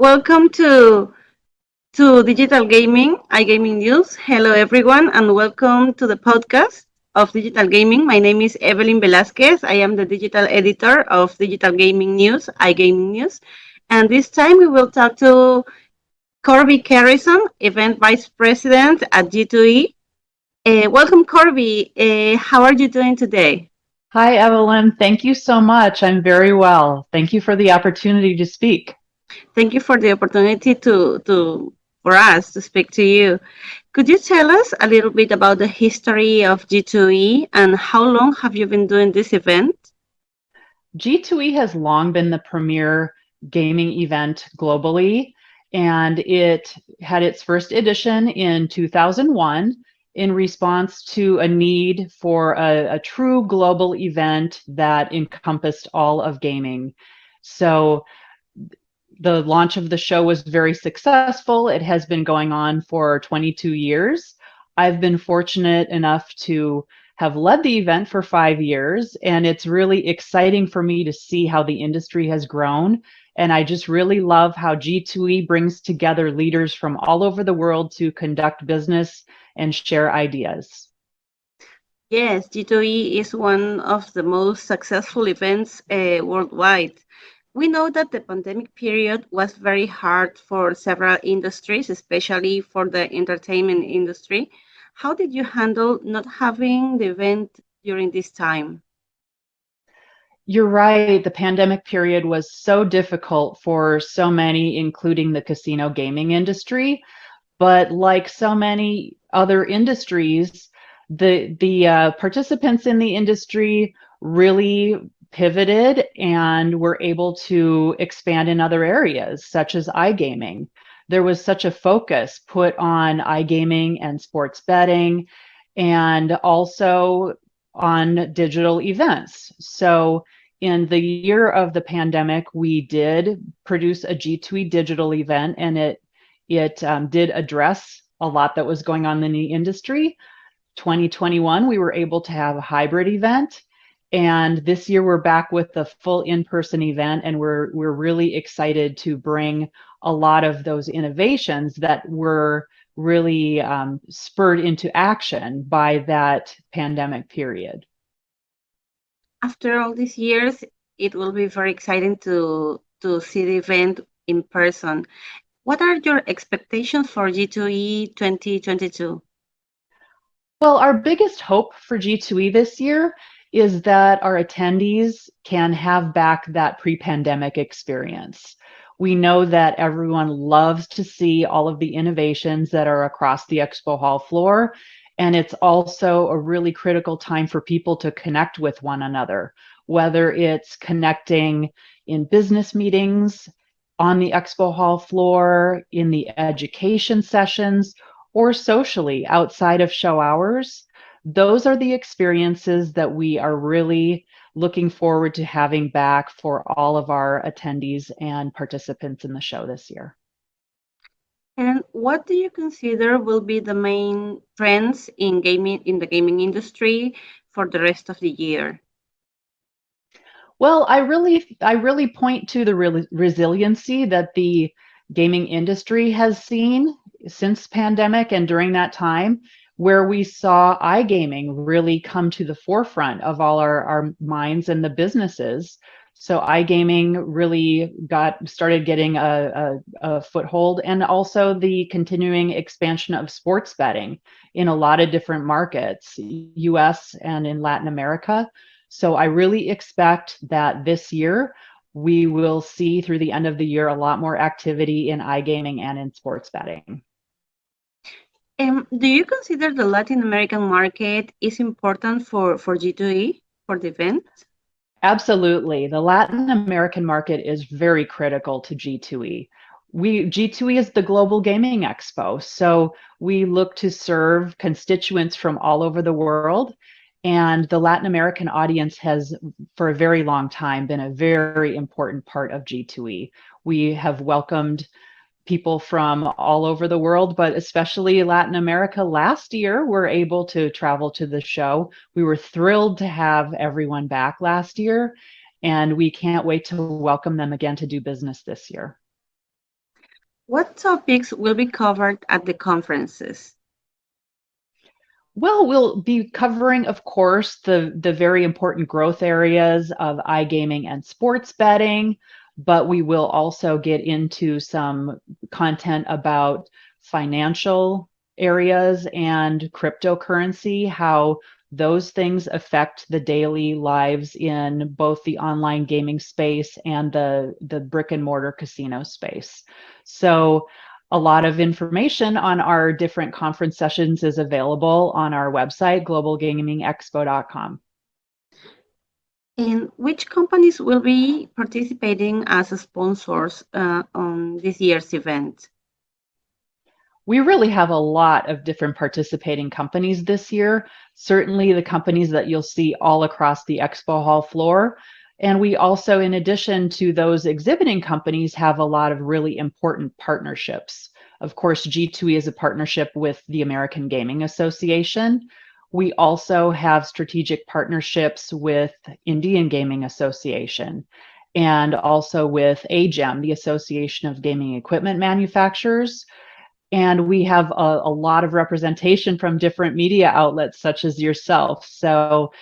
Welcome to Digital Gaming, iGaming News. Hello, everyone, and welcome to the podcast of Digital Gaming. My name is Evelyn Velasquez. I am the digital editor of Digital Gaming News, iGaming News. And this time we will talk to Korbi Carrison, event vice president at G2E. Welcome, Korbi. How are you doing today? Hi, Evelyn. Thank you so much. I'm very well. Thank you for the opportunity to speak. Thank you for the opportunity to for us to speak to you. Could you tell us a little bit about the history of G2E and how long have you been doing this event? G2E has long been the premier gaming event globally, and it had its first edition in 2001 in response to a need for a true global event that encompassed all of gaming. So the launch of the show was very successful. It has been going on for 22 years. I've been fortunate enough to have led the event for 5 years, and it's really exciting for me to see how the industry has grown. And I just really love how G2E brings together leaders from all over the world to conduct business and share ideas. Yes, G2E is one of the most successful events worldwide. We know that the pandemic period was very hard for several industries, especially for the entertainment industry. How did you handle not having the event during this time? You're right. The pandemic period was so difficult for so many, including the casino gaming industry. But like so many other industries, the participants in the industry really pivoted and were able to expand in other areas, such as iGaming. There was such a focus put on iGaming and sports betting, and also on digital events. So in the year of the pandemic, we did produce a G2E digital event, and it did address a lot that was going on in the industry. 2021, we were able to have a hybrid event, and this year we're back with the full in-person event, and we're really excited to bring a lot of those innovations that were really spurred into action by that pandemic period. After all these years, it will be very exciting to see the event in person. What are your expectations for G2E 2022? Well, our biggest hope for G2E this year is that our attendees can have back that pre-pandemic experience. We know that everyone loves to see all of the innovations that are across the expo hall floor, and it's also a really critical time for people to connect with one another, whether it's connecting in business meetings, on the expo hall floor, in the education sessions, or socially outside of show hours. Those are the experiences that we are really looking forward to having back for all of our attendees and participants in the show this year. And what do you consider will be the main trends in the gaming industry for the rest of the year? Well, I really point to the resiliency that the gaming industry has seen since pandemic and during that time, where we saw iGaming really come to the forefront of all our minds and the businesses. So iGaming really started getting a foothold, and also the continuing expansion of sports betting in a lot of different markets, US and in Latin America. So I really expect that this year we will see through the end of the year a lot more activity in iGaming and in sports betting. Do you consider the Latin American market is important for G2E, for the event? Absolutely. The Latin American market is very critical to G2E. G2E is the Global Gaming Expo, so we look to serve constituents from all over the world. And the Latin American audience has, for a very long time, been a very important part of G2E. We have welcomed people from all over the world, but especially Latin America. Last year, were able to travel to the show. We were thrilled to have everyone back last year, and we can't wait to welcome them again to do business this year. What topics will be covered at the conferences? Well, we'll be covering, of course, the very important growth areas of iGaming and sports betting, but we will also get into some content about financial areas and cryptocurrency, how those things affect the daily lives in both the online gaming space and the brick and mortar casino space. So a lot of information on our different conference sessions is available on our website, globalgamingexpo.com. And which companies will be participating as sponsors on this year's event? We really have a lot of different participating companies this year, certainly the companies that you'll see all across the expo hall floor. And we also, in addition to those exhibiting companies, have a lot of really important partnerships. Of course, G2E is a partnership with the American Gaming Association. We also have strategic partnerships with Indian Gaming Association and also with AGEM, the Association of Gaming Equipment Manufacturers. And we have a lot of representation from different media outlets such as yourself. So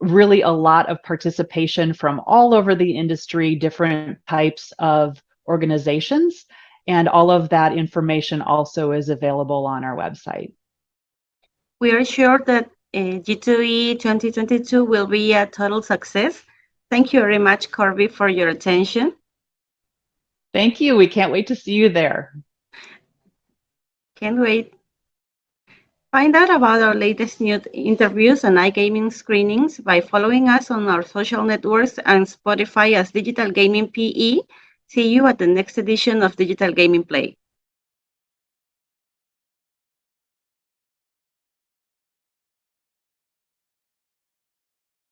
really a lot of participation from all over the industry, different types of organizations, and all of that information also is available on our website. We are sure that G2E 2022 will be a total success. Thank you very much, Korbi, for your attention. Thank you. We can't wait to see you there. Can't wait. Find out about our latest new interviews and iGaming screenings by following us on our social networks and Spotify as Digital Gaming PE. See you at the next edition of Digital Gaming Play.